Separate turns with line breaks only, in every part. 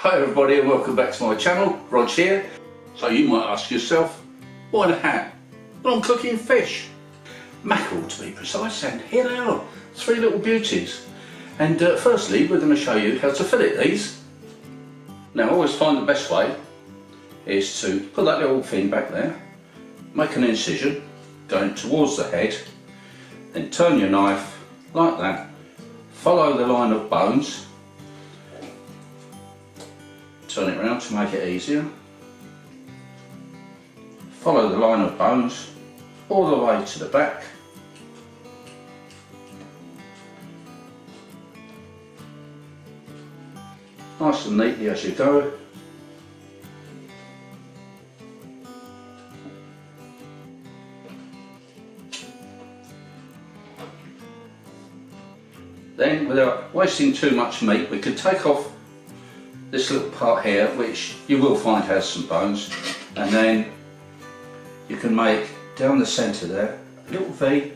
Hi everybody and welcome back to my channel, Rog here. So you might ask yourself, why the hat? Well, I'm cooking fish. Mackerel to be precise, and here they are, three little beauties. And firstly we're going to show you how to fillet these. Now I always find the best way is to put that little thing back there, make an incision going towards the head, then turn your knife like that, follow the line of bones, turn it around to make it easier, follow the line of bones all the way to the back, nice and neatly as you go. Then, without wasting too much meat, we can take off this little part here, which you will find has some bones, and then you can make down the centre there a little V.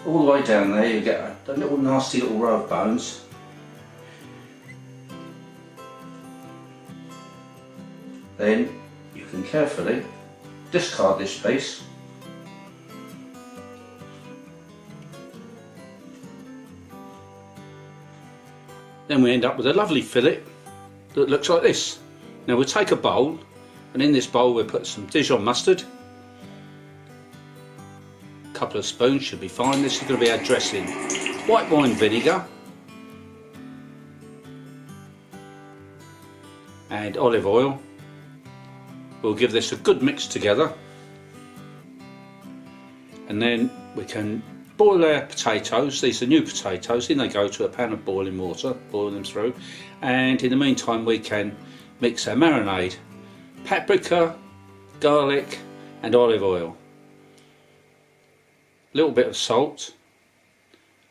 All the way down there you get a little nasty little row of bones. Then you can carefully discard this piece. Then we end up with a lovely fillet that looks like this. Now we'll take a bowl, and in this bowl we'll put some Dijon mustard. A couple of spoons should be fine. This is going to be our dressing. White wine vinegar and olive oil. We'll give this a good mix together, and then we can boil our potatoes. These are new potatoes. In they go to a pan of boiling water, boil them through, and in the meantime we can mix our marinade: paprika, garlic and olive oil, a little bit of salt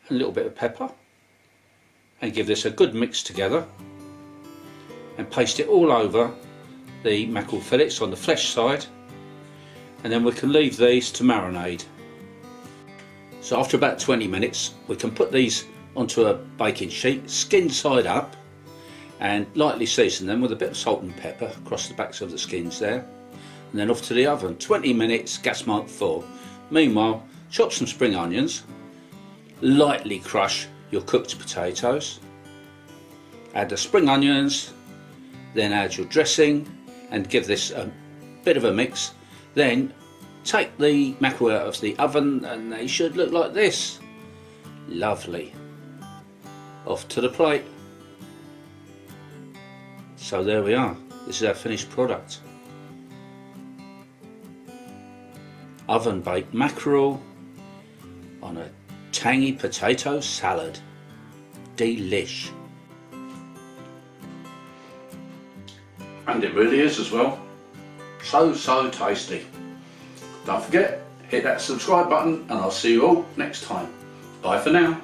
and a little bit of pepper, and give this a good mix together and paste it all over the mackerel fillets on the flesh side, and then we can leave these to marinade. So after about 20 minutes we can put these onto a baking sheet, skin side up, and lightly season them with a bit of salt and pepper across the backs of the skins there, and then off to the oven. 20 minutes, gas mark 4. Meanwhile, chop some spring onions, lightly crush your cooked potatoes, add the spring onions, then add your dressing and give this a bit of a mix. Then take the mackerel out of the oven and they should look like this. Lovely. Off to the plate. So there we are. This is our finished product. Oven baked mackerel on a tangy potato salad. Delish. And it really is as well. So tasty. Don't forget, hit that subscribe button and I'll see you all next time. Bye for now.